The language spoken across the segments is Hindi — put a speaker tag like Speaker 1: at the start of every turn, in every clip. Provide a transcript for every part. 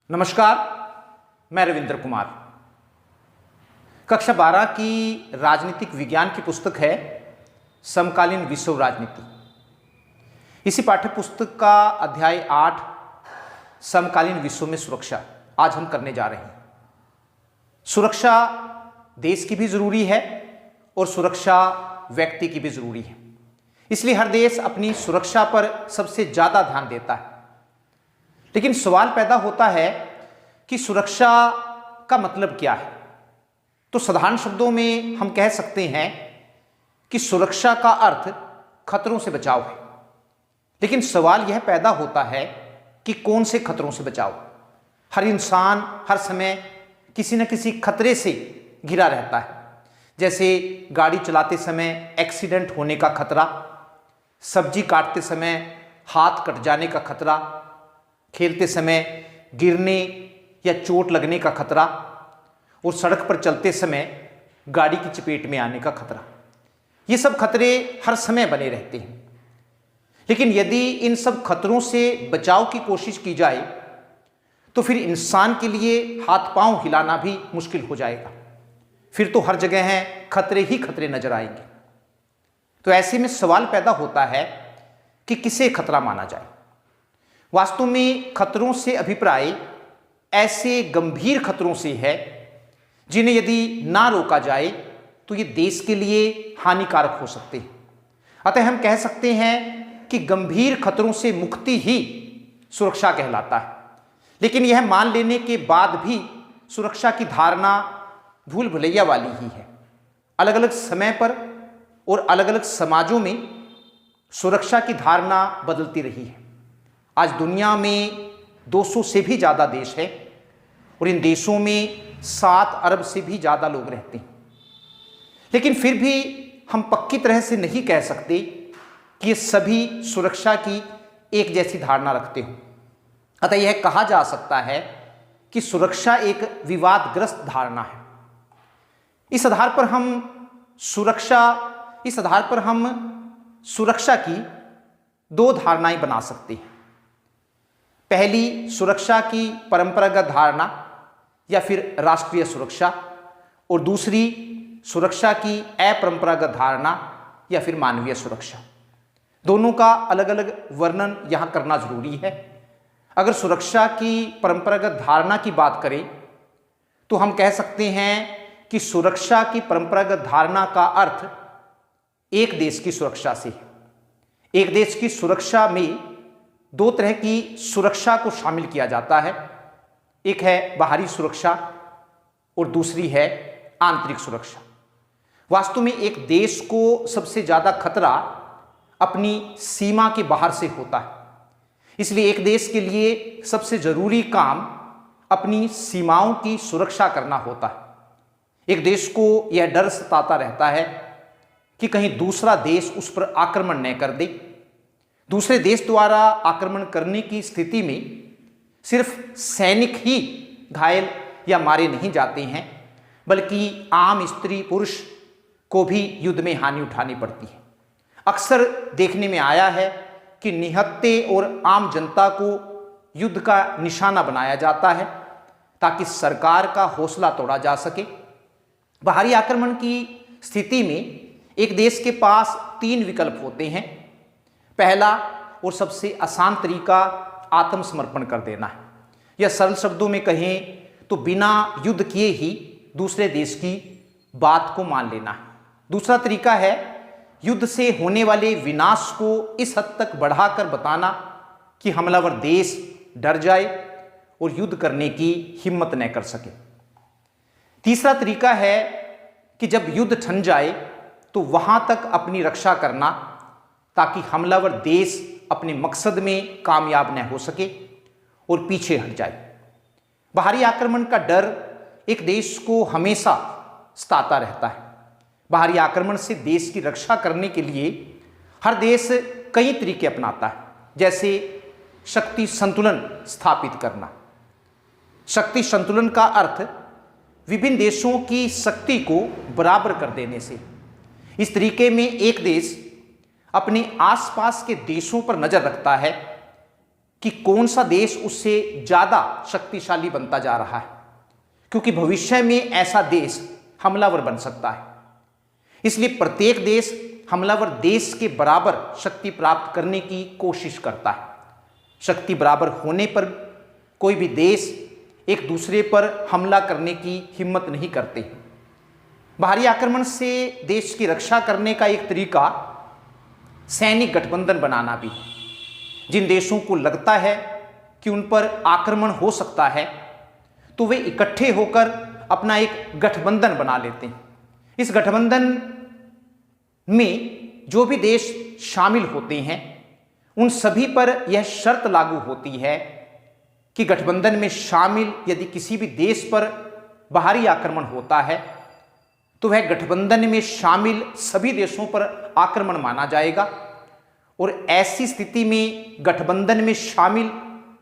Speaker 1: नमस्कार, मैं रविंद्र कुमार। कक्षा 12 की राजनीतिक विज्ञान की पुस्तक है समकालीन विश्व राजनीति। इसी पाठ्य पुस्तक का अध्याय 8 समकालीन विश्व में सुरक्षा आज हम करने जा रहे हैं। सुरक्षा देश की भी जरूरी है और सुरक्षा व्यक्ति की भी जरूरी है। इसलिए हर देश अपनी सुरक्षा पर सबसे ज्यादा ध्यान देता है। लेकिन सवाल पैदा होता है कि सुरक्षा का मतलब क्या है। तो साधारण शब्दों में हम कह सकते हैं कि सुरक्षा का अर्थ खतरों से बचाव है। लेकिन सवाल यह पैदा होता है कि कौन से खतरों से बचाव। हर इंसान हर समय किसी न किसी खतरे से घिरा रहता है। जैसे गाड़ी चलाते समय एक्सीडेंट होने का खतरा, सब्जी काटते समय हाथ कट जाने का खतरा, खेलते समय गिरने या चोट लगने का खतरा और सड़क पर चलते समय गाड़ी की चपेट में आने का खतरा। ये सब खतरे हर समय बने रहते हैं। लेकिन यदि इन सब खतरों से बचाव की कोशिश की जाए तो फिर इंसान के लिए हाथ पांव हिलाना भी मुश्किल हो जाएगा। फिर तो हर जगह हैं खतरे ही खतरे नजर आएंगे। तो ऐसे में सवाल पैदा होता है कि किसे खतरा माना जाए। वास्तव में खतरों से अभिप्राय ऐसे गंभीर खतरों से है जिन्हें यदि ना रोका जाए तो ये देश के लिए हानिकारक हो सकते हैं। अतः हम कह सकते हैं कि गंभीर खतरों से मुक्ति ही सुरक्षा कहलाता है। लेकिन यह मान लेने के बाद भी सुरक्षा की धारणा भूल भुलैया वाली ही है। अलग अलग समय पर और अलग अलग समाजों में सुरक्षा की धारणा बदलती रही है। आज दुनिया में 200 से भी ज़्यादा देश है और इन देशों में 7 अरब से भी ज़्यादा लोग रहते हैं। लेकिन फिर भी हम पक्की तरह से नहीं कह सकते कि ये सभी सुरक्षा की एक जैसी धारणा रखते हो। अतः यह कहा जा सकता है कि सुरक्षा एक विवादग्रस्त धारणा है। इस आधार पर हम सुरक्षा की 2 धारणाएं बना सकते हैं। पहली, सुरक्षा की परंपरागत धारणा या फिर राष्ट्रीय सुरक्षा, और दूसरी सुरक्षा की अपरंपरागत धारणा या फिर मानवीय सुरक्षा। दोनों का अलग अलग वर्णन यहां करना जरूरी है। अगर सुरक्षा की परंपरागत धारणा की बात करें तो हम कह सकते हैं कि सुरक्षा की परंपरागत धारणा का अर्थ एक देश की सुरक्षा से है। एक देश की सुरक्षा में 2 तरह की सुरक्षा को शामिल किया जाता है। एक है बाहरी सुरक्षा और दूसरी है आंतरिक सुरक्षा। वास्तव में एक देश को सबसे ज्यादा खतरा अपनी सीमा के बाहर से होता है। इसलिए एक देश के लिए सबसे जरूरी काम अपनी सीमाओं की सुरक्षा करना होता है। एक देश को यह डर सताता रहता है कि कहीं दूसरा देश उस पर आक्रमण न कर दे। दूसरे देश द्वारा आक्रमण करने की स्थिति में सिर्फ सैनिक ही घायल या मारे नहीं जाते हैं, बल्कि आम स्त्री पुरुष को भी युद्ध में हानि उठानी पड़ती है। अक्सर देखने में आया है कि निहत्थे और आम जनता को युद्ध का निशाना बनाया जाता है ताकि सरकार का हौसला तोड़ा जा सके। बाहरी आक्रमण की स्थिति में एक देश के पास 3 विकल्प होते हैं। पहला और सबसे आसान तरीका आत्मसमर्पण कर देना है, या सरल शब्दों में कहें तो बिना युद्ध किए ही दूसरे देश की बात को मान लेना है। दूसरा तरीका है युद्ध से होने वाले विनाश को इस हद तक बढ़ाकर बताना कि हमलावर देश डर जाए और युद्ध करने की हिम्मत न कर सके। तीसरा तरीका है कि जब युद्ध ठन जाए तो वहां तक अपनी रक्षा करना ताकि हमलावर देश अपने मकसद में कामयाब न हो सके और पीछे हट जाए। बाहरी आक्रमण का डर एक देश को हमेशा सताता रहता है। बाहरी आक्रमण से देश की रक्षा करने के लिए हर देश कई तरीके अपनाता है, जैसे शक्ति संतुलन स्थापित करना। शक्ति संतुलन का अर्थ विभिन्न देशों की शक्ति को बराबर कर देने से। इस तरीके में एक देश अपने आसपास के देशों पर नजर रखता है कि कौन सा देश उससे ज़्यादा शक्तिशाली बनता जा रहा है, क्योंकि भविष्य में ऐसा देश हमलावर बन सकता है। इसलिए प्रत्येक देश हमलावर देश के बराबर शक्ति प्राप्त करने की कोशिश करता है। शक्ति बराबर होने पर कोई भी देश एक दूसरे पर हमला करने की हिम्मत नहीं करते। बाहरी आक्रमण से देश की रक्षा करने का एक तरीका सैनिक गठबंधन बनाना भी। जिन देशों को लगता है कि उन पर आक्रमण हो सकता है तो वे इकट्ठे होकर अपना एक गठबंधन बना लेते हैं। इस गठबंधन में जो भी देश शामिल होते हैं उन सभी पर यह शर्त लागू होती है कि गठबंधन में शामिल यदि किसी भी देश पर बाहरी आक्रमण होता है तो वह गठबंधन में शामिल सभी देशों पर आक्रमण माना जाएगा और ऐसी स्थिति में गठबंधन में शामिल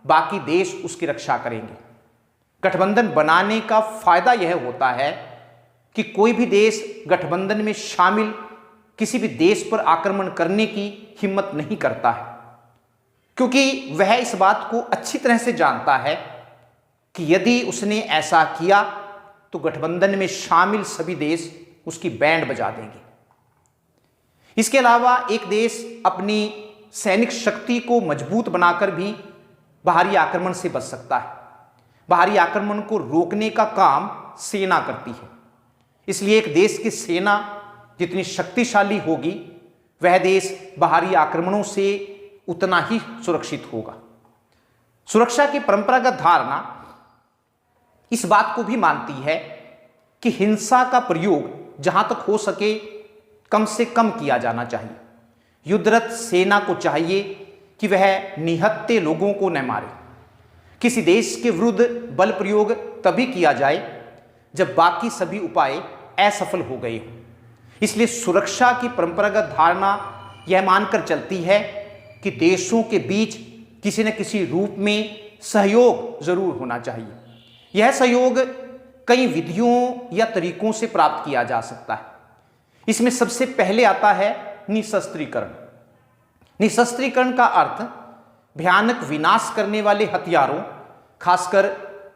Speaker 1: बाकी देश उसकी रक्षा करेंगे। गठबंधन बनाने का फायदा यह होता है कि कोई भी देश गठबंधन में शामिल किसी भी देश पर आक्रमण करने की हिम्मत नहीं करता है, क्योंकि वह इस बात को अच्छी तरह से जानता है कि यदि उसने ऐसा किया तो गठबंधन में शामिल सभी देश उसकी बैंड बजा देंगे। इसके अलावा एक देश अपनी सैनिक शक्ति को मजबूत बनाकर भी बाहरी आक्रमण से बच सकता है। बाहरी आक्रमण को रोकने का काम सेना करती है। इसलिए एक देश की सेना जितनी शक्तिशाली होगी वह देश बाहरी आक्रमणों से उतना ही सुरक्षित होगा। सुरक्षा की परंपरागत धारणा इस बात को भी मानती है कि हिंसा का प्रयोग जहां तक हो सके कम से कम किया जाना चाहिए। युद्धरत सेना को चाहिए कि वह निहत्थे लोगों को न मारे। किसी देश के विरुद्ध बल प्रयोग तभी किया जाए जब बाकी सभी उपाय असफल हो गए हों। इसलिए सुरक्षा की परंपरागत धारणा यह मानकर चलती है कि देशों के बीच किसी न किसी रूप में सहयोग जरूर होना चाहिए। यह सहयोग कई विधियों या तरीकों से प्राप्त किया जा सकता है। इसमें सबसे पहले आता है निशस्त्रीकरण। निशस्त्रीकरण का अर्थ भयानक विनाश करने वाले हथियारों, खासकर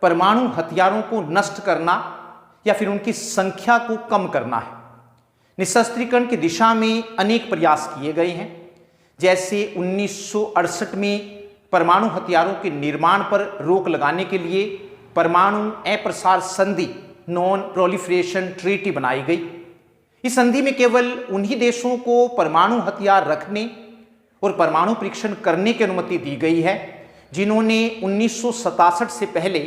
Speaker 1: परमाणु हथियारों को नष्ट करना या फिर उनकी संख्या को कम करना है। निशस्त्रीकरण की दिशा में अनेक प्रयास किए गए हैं। जैसे 1968 में परमाणु हथियारों के निर्माण पर रोक लगाने के लिए परमाणु अप्रसार संधि नॉन प्रोलिफरेशन ट्रीटी बनाई गई। इस संधि में केवल उन्हीं देशों को परमाणु हथियार रखने और परमाणु परीक्षण करने की अनुमति दी गई है जिन्होंने 1967 से पहले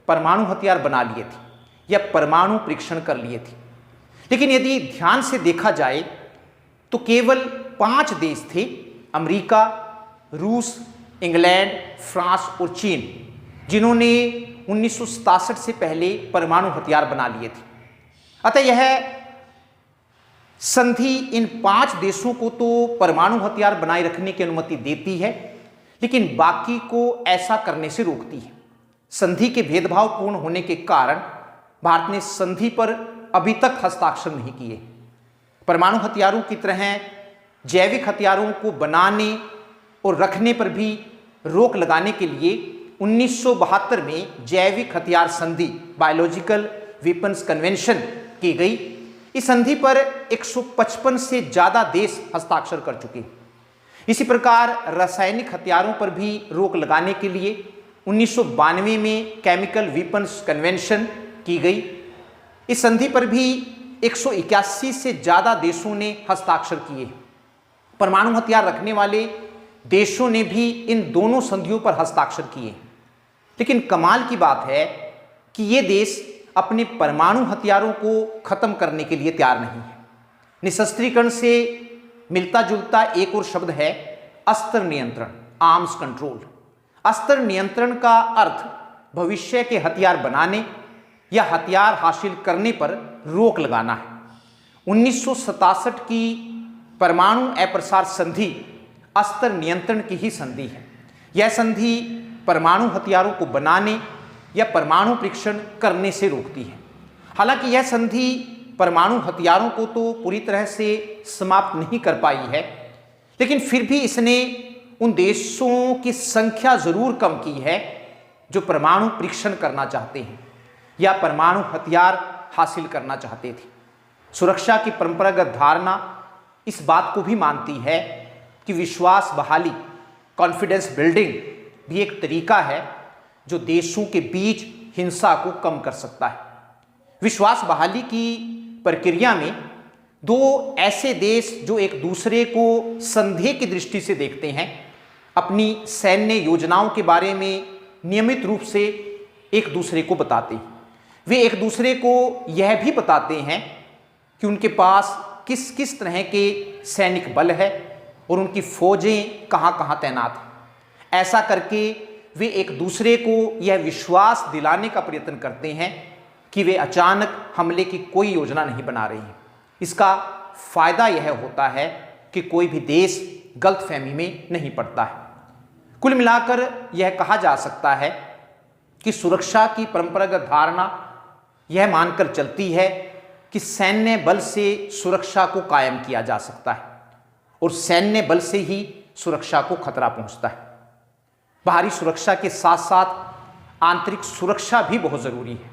Speaker 1: परमाणु हथियार बना लिए थे या परमाणु परीक्षण कर लिए थे। लेकिन यदि ध्यान से देखा जाए तो केवल 5 देश थे, अमेरिका, रूस, इंग्लैंड, फ्रांस और चीन, जिन्होंने 1967 से पहले परमाणु हथियार बना लिए थे। अतः यह संधि इन 5 देशों को तो परमाणु हथियार बनाए रखने की अनुमति देती है, लेकिन बाकी को ऐसा करने से रोकती है। संधि के भेदभावपूर्ण होने के कारण भारत ने संधि पर अभी तक हस्ताक्षर नहीं किए। परमाणु हथियारों की तरह जैविक हथियारों को बनाने और रखने पर भी रोक लगाने के लिए 1972 में जैविक हथियार संधि बायोलॉजिकल वेपन्स कन्वेंशन की गई। इस संधि पर 155 से ज़्यादा देश हस्ताक्षर कर चुके। इसी प्रकार रासायनिक हथियारों पर भी रोक लगाने के लिए 1992 में केमिकल वेपन्स कन्वेंशन की गई। इस संधि पर भी 181 से ज़्यादा देशों ने हस्ताक्षर किए। परमाणु हथियार रखने वाले देशों ने भी इन दोनों संधियों पर हस्ताक्षर किए। लेकिन कमाल की बात है कि ये देश अपने परमाणु हथियारों को खत्म करने के लिए तैयार नहीं है। निशस्त्रीकरण से मिलता जुलता एक और शब्द है अस्त्र नियंत्रण, आर्म्स कंट्रोल। अस्त्र नियंत्रण का अर्थ भविष्य के हथियार बनाने या हथियार हासिल करने पर रोक लगाना है। 1967 की परमाणु अप्रसार संधि अस्त्र नियंत्रण की ही संधि है। यह संधि परमाणु हथियारों को बनाने या परमाणु परीक्षण करने से रोकती है। हालांकि यह संधि परमाणु हथियारों को तो पूरी तरह से समाप्त नहीं कर पाई है, लेकिन फिर भी इसने उन देशों की संख्या जरूर कम की है जो परमाणु परीक्षण करना चाहते हैं या परमाणु हथियार हासिल करना चाहते थे। सुरक्षा की परंपरागत धारणा इस बात को भी मानती है कि विश्वास बहाली, कॉन्फिडेंस बिल्डिंग भी एक तरीका है जो देशों के बीच हिंसा को कम कर सकता है। विश्वास बहाली की प्रक्रिया में दो ऐसे देश जो एक दूसरे को संदेह की दृष्टि से देखते हैं, अपनी सैन्य योजनाओं के बारे में नियमित रूप से एक दूसरे को बताते हैं। वे एक दूसरे को यह भी बताते हैं कि उनके पास किस किस तरह के सैनिक बल है और उनकी फौजें कहाँ कहाँ तैनात हैं। ऐसा करके वे एक दूसरे को यह विश्वास दिलाने का प्रयत्न करते हैं कि वे अचानक हमले की कोई योजना नहीं बना रही हैं। इसका फायदा यह होता है कि कोई भी देश गलतफहमी में नहीं पड़ता है। कुल मिलाकर यह कहा जा सकता है कि सुरक्षा की परंपरागत धारणा यह मानकर चलती है कि सैन्य बल से सुरक्षा को कायम किया जा सकता है और सैन्य बल से ही सुरक्षा को खतरा पहुंचता है। बाहरी सुरक्षा के साथ साथ आंतरिक सुरक्षा भी बहुत जरूरी है।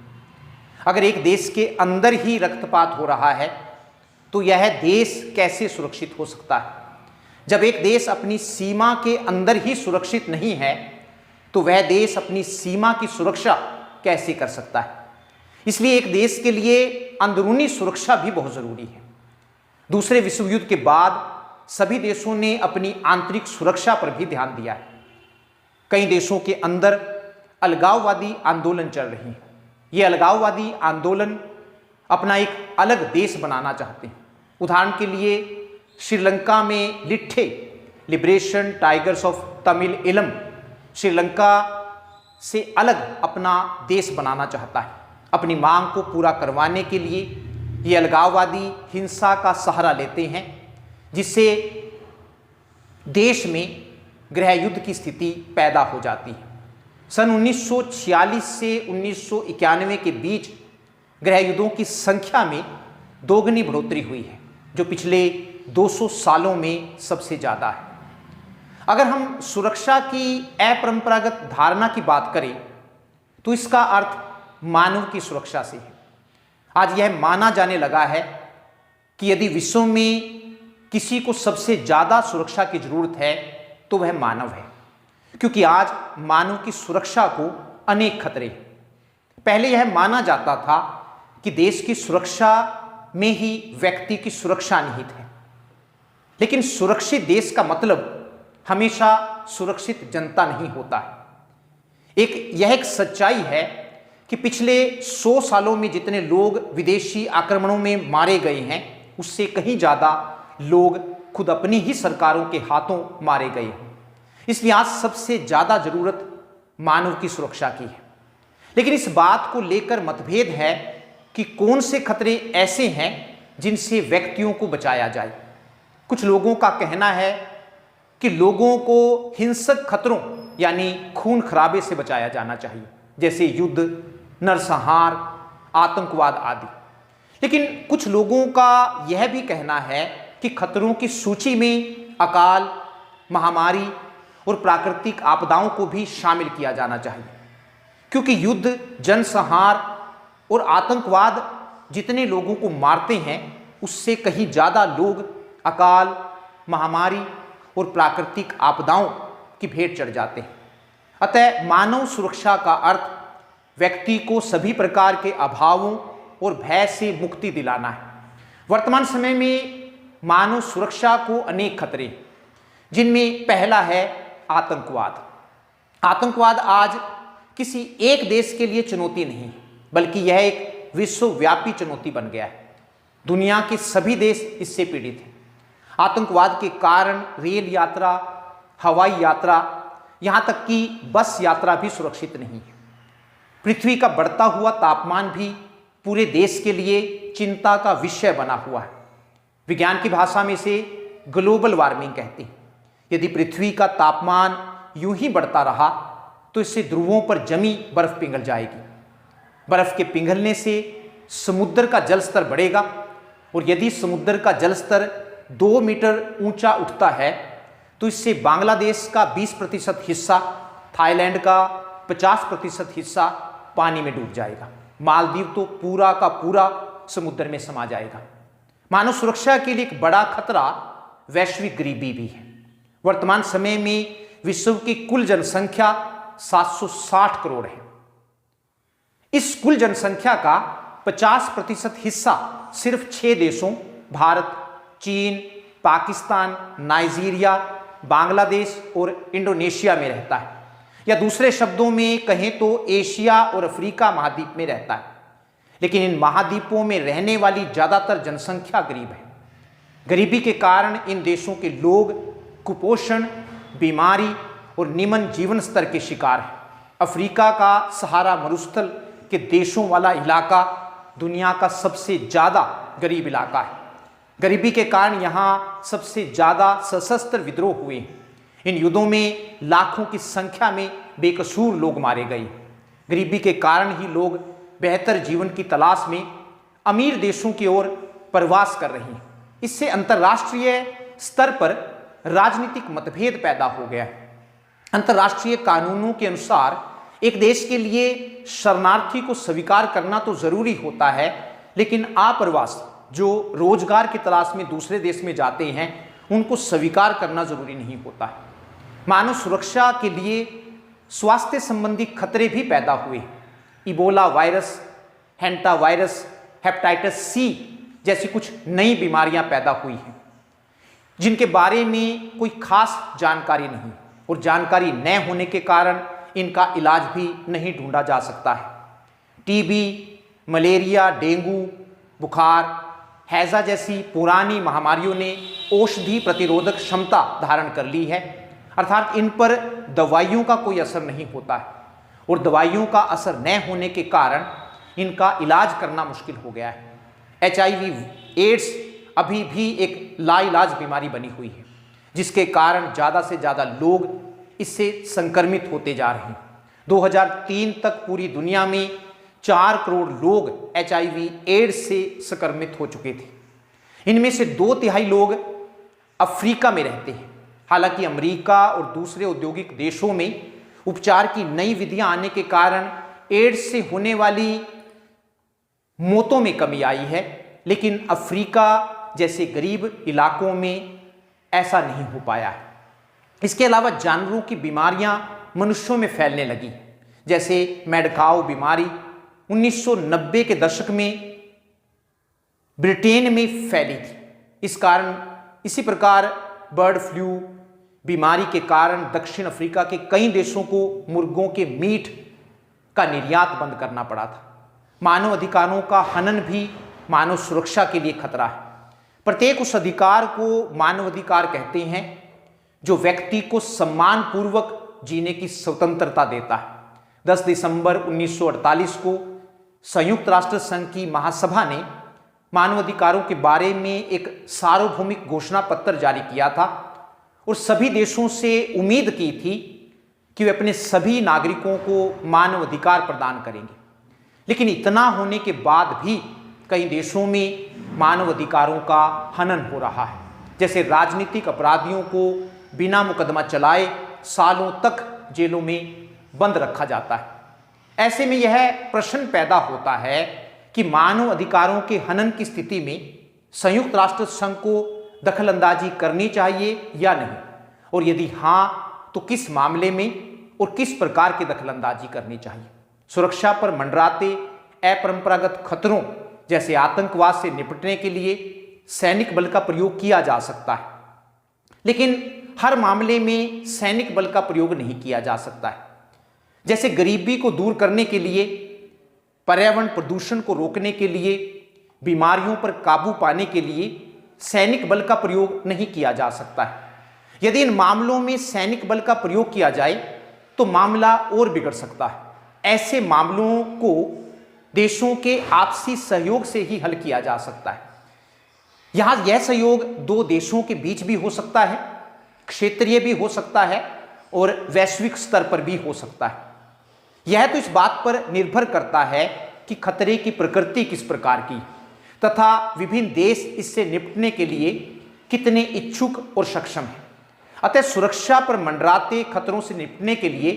Speaker 1: अगर एक देश के अंदर ही रक्तपात हो रहा है तो यह देश कैसे सुरक्षित हो सकता है? जब एक देश अपनी सीमा के अंदर ही सुरक्षित नहीं है तो वह देश अपनी सीमा की सुरक्षा कैसे कर सकता है? इसलिए एक देश के लिए अंदरूनी सुरक्षा भी बहुत जरूरी है। दूसरे विश्व युद्ध के बाद सभी देशों ने अपनी आंतरिक सुरक्षा पर भी ध्यान दिया है। कई देशों के अंदर अलगाववादी आंदोलन चल रहे हैं। ये अलगाववादी आंदोलन अपना एक अलग देश बनाना चाहते हैं। उदाहरण के लिए श्रीलंका में लिट्ठे, लिबरेशन टाइगर्स ऑफ तमिल इलम, श्रीलंका से अलग अपना देश बनाना चाहता है। अपनी मांग को पूरा करवाने के लिए ये अलगाववादी हिंसा का सहारा लेते हैं, जिससे देश में गृह युद्ध की स्थिति पैदा हो जाती है। सन 1946 से 1991 के बीच गृह युद्धों की संख्या में दोगुनी बढ़ोतरी हुई है, जो पिछले 200 सालों में सबसे ज़्यादा है। अगर हम सुरक्षा की अपरंपरागत धारणा की बात करें तो इसका अर्थ मानव की सुरक्षा से है। आज यह माना जाने लगा है कि यदि विश्व में किसी को सबसे ज़्यादा सुरक्षा की जरूरत है तो वह मानव है, क्योंकि आज मानव की सुरक्षा को अनेक खतरे हैं। पहले यह माना जाता था कि देश की सुरक्षा में ही व्यक्ति की सुरक्षा निहित है, लेकिन सुरक्षित देश का मतलब हमेशा सुरक्षित जनता नहीं होता है। यह एक सच्चाई है कि पिछले 100 सालों में जितने लोग विदेशी आक्रमणों में मारे गए हैं, उससे कहीं ज़्यादा लोग खुद अपनी ही सरकारों के हाथों मारे गए हैं। इसलिए आज सबसे ज़्यादा ज़रूरत मानव की सुरक्षा की है। लेकिन इस बात को लेकर मतभेद है कि कौन से खतरे ऐसे हैं जिनसे व्यक्तियों को बचाया जाए। कुछ लोगों का कहना है कि लोगों को हिंसक खतरों यानी खून खराबे से बचाया जाना चाहिए, जैसे युद्ध, नरसंहार, आतंकवाद आदि। लेकिन कुछ लोगों का यह भी कहना है कि खतरों की सूची में अकाल, महामारी और प्राकृतिक आपदाओं को भी शामिल किया जाना चाहिए, क्योंकि युद्ध, जनसंहार और आतंकवाद जितने लोगों को मारते हैं उससे कहीं ज़्यादा लोग अकाल, महामारी और प्राकृतिक आपदाओं की भेंट चढ़ जाते हैं। अतः मानव सुरक्षा का अर्थ व्यक्ति को सभी प्रकार के अभावों और भय से मुक्ति दिलाना है। वर्तमान समय में मानव सुरक्षा को अनेक खतरे हैं, जिनमें पहला है आतंकवाद। आतंकवाद आज किसी एक देश के लिए चुनौती नहीं है, बल्कि यह एक विश्वव्यापी चुनौती बन गया है। दुनिया के सभी देश इससे पीड़ित हैं। आतंकवाद के कारण रेल यात्रा, हवाई यात्रा, यहाँ तक कि बस यात्रा भी सुरक्षित नहीं है। पृथ्वी का बढ़ता हुआ तापमान भी पूरे देश के लिए चिंता का विषय बना हुआ है। विज्ञान की भाषा में इसे ग्लोबल वार्मिंग कहते हैं। यदि पृथ्वी का तापमान यूं ही बढ़ता रहा तो इससे ध्रुवों पर जमी बर्फ पिघल जाएगी। बर्फ के पिघलने से समुद्र का जल स्तर बढ़ेगा और यदि समुद्र का जल स्तर 2 मीटर ऊंचा उठता है तो इससे बांग्लादेश का 20% हिस्सा, थाईलैंड का 50% हिस्सा पानी में डूब जाएगा। मालदीव तो पूरा का पूरा समुद्र में समा जाएगा। मानव सुरक्षा के लिए एक बड़ा खतरा वैश्विक गरीबी भी है। वर्तमान समय में विश्व की कुल जनसंख्या 760 करोड़ है। इस कुल जनसंख्या का 50% हिस्सा सिर्फ 6 देशों भारत, चीन, पाकिस्तान, नाइजीरिया, बांग्लादेश और इंडोनेशिया में रहता है, या दूसरे शब्दों में कहें तो एशिया और अफ्रीका महाद्वीप में रहता है। लेकिन इन महाद्वीपों में रहने वाली ज्यादातर जनसंख्या गरीब है। गरीबी के कारण इन देशों के लोग कुपोषण, बीमारी और निम्न जीवन स्तर के शिकार हैं। अफ्रीका का सहारा मरुस्थल के देशों वाला इलाका दुनिया का सबसे ज्यादा गरीब इलाका है। गरीबी के कारण यहाँ सबसे ज्यादा सशस्त्र विद्रोह हुए हैं। इन युद्धों में लाखों की संख्या में बेकसूर लोग मारे गए। गरीबी के कारण ही लोग बेहतर जीवन की तलाश में अमीर देशों की ओर प्रवास कर रहे हैं। इससे अंतर्राष्ट्रीय स्तर पर राजनीतिक मतभेद पैदा हो गया है। अंतर्राष्ट्रीय कानूनों के अनुसार एक देश के लिए शरणार्थी को स्वीकार करना तो जरूरी होता है, लेकिन आप्रवासी जो रोजगार की तलाश में दूसरे देश में जाते हैं उनको स्वीकार करना जरूरी नहीं होता है। मानव सुरक्षा के लिए स्वास्थ्य संबंधी खतरे भी पैदा हुए। Ebola virus, hanta virus, hepatitis C जैसी कुछ नई बीमारियां पैदा हुई हैं जिनके बारे में कोई खास जानकारी नहीं, और जानकारी न होने के कारण इनका इलाज भी नहीं ढूंढा जा सकता है। टीबी, मलेरिया, डेंगू, बुखार, हैजा जैसी पुरानी महामारियों ने औषधि प्रतिरोधक क्षमता धारण कर ली है, अर्थात इन पर दवाइयों का कोई असर नहीं होता है, और दवाइयों का असर न होने के कारण इनका इलाज करना मुश्किल हो गया है। HIV एड्स अभी भी एक लाइलाज बीमारी बनी हुई है, जिसके कारण ज़्यादा से ज़्यादा लोग इससे संक्रमित होते जा रहे हैं। 2003 तक पूरी दुनिया में 4 करोड़ लोग HIV एड्स से संक्रमित हो चुके थे। इनमें से 2/3 लोग अफ्रीका में रहते हैं। हालांकि अमेरिका और दूसरे औद्योगिक देशों में उपचार की नई विधियां आने के कारण एड्स से होने वाली मौतों में कमी आई है, लेकिन अफ्रीका जैसे गरीब इलाकों में ऐसा नहीं हो पाया है। इसके अलावा जानवरों की बीमारियां मनुष्यों में फैलने लगी, जैसे मैडकाओ बीमारी 1990 के दशक में ब्रिटेन में फैली थी। इसी प्रकार बर्ड फ्लू बीमारी के कारण दक्षिण अफ्रीका के कई देशों को मुर्गों के मीट का निर्यात बंद करना पड़ा था। मानव अधिकारों का हनन भी मानव सुरक्षा के लिए खतरा है। प्रत्येक उस अधिकार को मानव अधिकार कहते हैं जो व्यक्ति को सम्मानपूर्वक जीने की स्वतंत्रता देता है। 10 दिसंबर 1948 को संयुक्त राष्ट्र संघ की महासभा ने मानवाधिकारों के बारे में एक सार्वभौमिक घोषणा पत्र जारी किया था और सभी देशों से उम्मीद की थी कि वे अपने सभी नागरिकों को मानवाधिकार प्रदान करेंगे। लेकिन इतना होने के बाद भी कई देशों में मानवाधिकारों का हनन हो रहा है, जैसे राजनीतिक अपराधियों को बिना मुकदमा चलाए सालों तक जेलों में बंद रखा जाता है। ऐसे में यह प्रश्न पैदा होता है कि मानव अधिकारों के हनन की स्थिति में संयुक्त राष्ट्र संघ को दखलंदाजी करनी चाहिए या नहीं, और यदि हाँ तो किस मामले में और किस प्रकार की दखलंदाजी करनी चाहिए। सुरक्षा पर मंडराते अपरंपरागत खतरों जैसे आतंकवाद से निपटने के लिए सैनिक बल का प्रयोग किया जा सकता है, लेकिन हर मामले में सैनिक बल का प्रयोग नहीं किया जा सकता है। जैसे गरीबी को दूर करने के लिए, पर्यावरण प्रदूषण को रोकने के लिए, बीमारियों पर काबू पाने के लिए सैनिक बल का प्रयोग नहीं किया जा सकता है। यदि इन मामलों में सैनिक बल का प्रयोग किया जाए तो मामला और बिगड़ सकता है। ऐसे मामलों को देशों के आपसी सहयोग से ही हल किया जा सकता है। यहां यह सहयोग दो देशों के बीच भी हो सकता है, क्षेत्रीय भी हो सकता है और वैश्विक स्तर पर भी हो सकता है। यह तो इस बात पर निर्भर करता है कि खतरे की प्रकृति किस प्रकार की तथा विभिन्न देश इससे निपटने के लिए कितने इच्छुक और सक्षम हैं। अतः सुरक्षा पर मंडराते खतरों से निपटने के लिए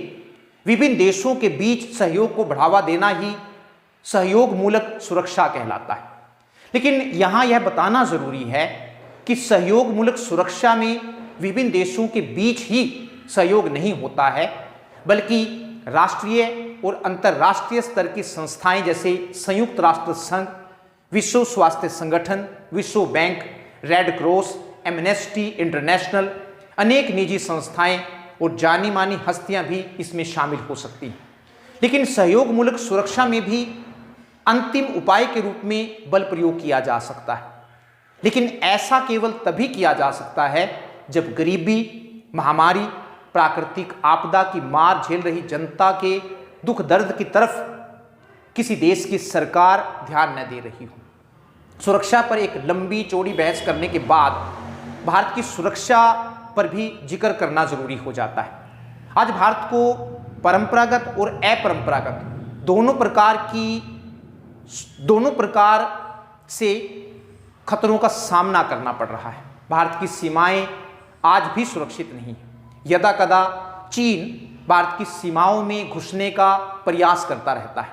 Speaker 1: विभिन्न देशों के बीच सहयोग को बढ़ावा देना ही सहयोग मूलक सुरक्षा कहलाता है। लेकिन यहां यह बताना जरूरी है कि सहयोग मूलक सुरक्षा में विभिन्न देशों के बीच ही सहयोग नहीं होता है, बल्कि राष्ट्रीय और अंतर्राष्ट्रीय स्तर की संस्थाएं जैसे संयुक्त राष्ट्र संघ, विश्व स्वास्थ्य संगठन, विश्व bank, red cross, amnesty international, अनेक निजी संस्थाएं और जानी मानी हस्तियां भी इसमें शामिल हो सकती हैं। लेकिन सहयोग मूलक सुरक्षा में भी अंतिम उपाय के रूप में बल प्रयोग किया जा सकता है, लेकिन ऐसा केवल तभी किया जा सकता है जब गरीबी, महामारी, प्राकृतिक आपदा की मार झेल रही जनता के दुख दर्द की तरफ किसी देश की सरकार ध्यान न दे रही हो। सुरक्षा पर एक लंबी चौड़ी बहस करने के बाद भारत की सुरक्षा पर भी जिक्र करना जरूरी हो जाता है। आज भारत को परंपरागत और अपरंपरागत दोनों प्रकार से खतरों का सामना करना पड़ रहा है। भारत की सीमाएं आज भी सुरक्षित नहीं है। यदा कदा चीन भारत की सीमाओं में घुसने का प्रयास करता रहता है।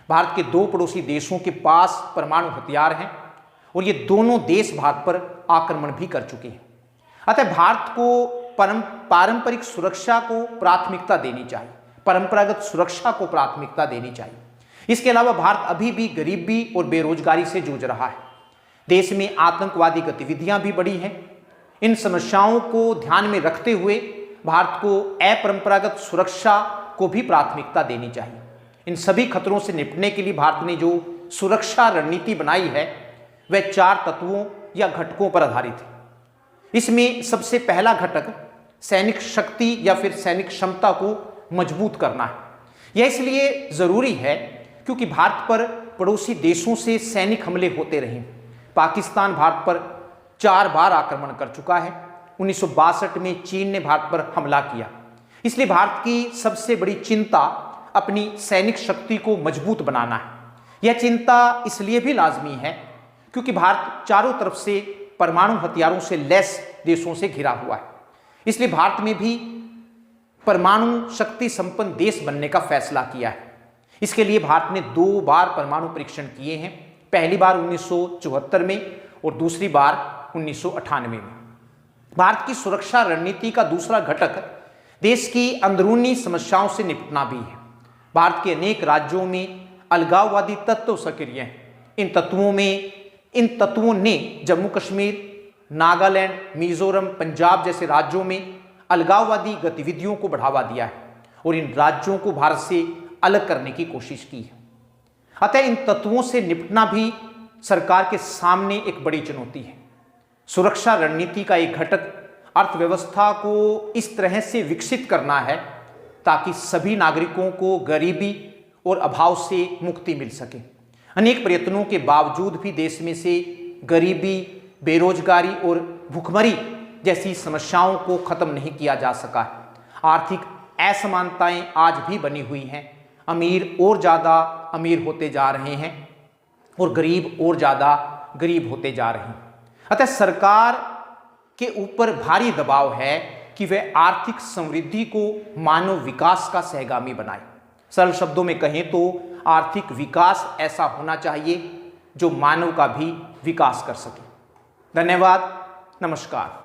Speaker 1: भारत के दो पड़ोसी देशों के पास परमाणु हथियार हैं और ये दोनों देश भारत पर आक्रमण भी कर चुके हैं। अतः भारत को पारंपरिक सुरक्षा को प्राथमिकता देनी चाहिए, परंपरागत सुरक्षा को प्राथमिकता देनी चाहिए। इसके अलावा भारत अभी भी गरीबी और बेरोजगारी से जूझ रहा है। देश में आतंकवादी गतिविधियां भी बढ़ी हैं। इन समस्याओं को ध्यान में रखते हुए भारत को अपरंपरागत सुरक्षा को भी प्राथमिकता देनी चाहिए। इन सभी खतरों से निपटने के लिए भारत ने जो सुरक्षा रणनीति बनाई है वह 4 तत्वों या घटकों पर आधारित है। इसमें सबसे पहला घटक सैनिक शक्ति या फिर सैनिक क्षमता को मजबूत करना है। यह इसलिए जरूरी है क्योंकि भारत पर पड़ोसी देशों से सैनिक हमले होते रहे। पाकिस्तान भारत पर 4 बार आक्रमण कर चुका है। 1962 में चीन ने भारत पर हमला किया। इसलिए भारत की सबसे बड़ी चिंता अपनी सैनिक शक्ति को मजबूत बनाना है। यह चिंता इसलिए भी लाजमी है क्योंकि भारत चारों तरफ से परमाणु हथियारों से लैस देशों से घिरा हुआ है। इसलिए भारत में भी परमाणु शक्ति संपन्न देश बनने का फैसला किया है। इसके लिए भारत ने 2 बार परमाणु परीक्षण किए हैं, पहली बार 1974 में और दूसरी बार 1998 में। भारत की सुरक्षा रणनीति का दूसरा घटक देश की अंदरूनी समस्याओं से निपटना भी है। भारत के अनेक राज्यों में अलगाववादी तत्व सक्रिय हैं। इन तत्वों ने जम्मू कश्मीर, नागालैंड, मिजोरम, पंजाब जैसे राज्यों में अलगाववादी गतिविधियों को बढ़ावा दिया है और इन राज्यों को भारत से अलग करने की कोशिश की है। अतः इन तत्वों से निपटना भी सरकार के सामने एक बड़ी चुनौती है। सुरक्षा रणनीति का एक घटक अर्थव्यवस्था को इस तरह से विकसित करना है ताकि सभी नागरिकों को गरीबी और अभाव से मुक्ति मिल सके। अनेक प्रयत्नों के बावजूद भी देश में से गरीबी, बेरोजगारी और भूखमरी जैसी समस्याओं को खत्म नहीं किया जा सका है। आर्थिक असमानताएं आज भी बनी हुई हैं। अमीर और ज़्यादा अमीर होते जा रहे हैं और गरीब और ज़्यादा गरीब होते जा रहे हैं। अतः सरकार के ऊपर भारी दबाव है कि वह आर्थिक समृद्धि को मानव विकास का सहगामी बनाए। सरल शब्दों में कहें तो आर्थिक विकास ऐसा होना चाहिए जो मानव का भी विकास कर सके। धन्यवाद, नमस्कार।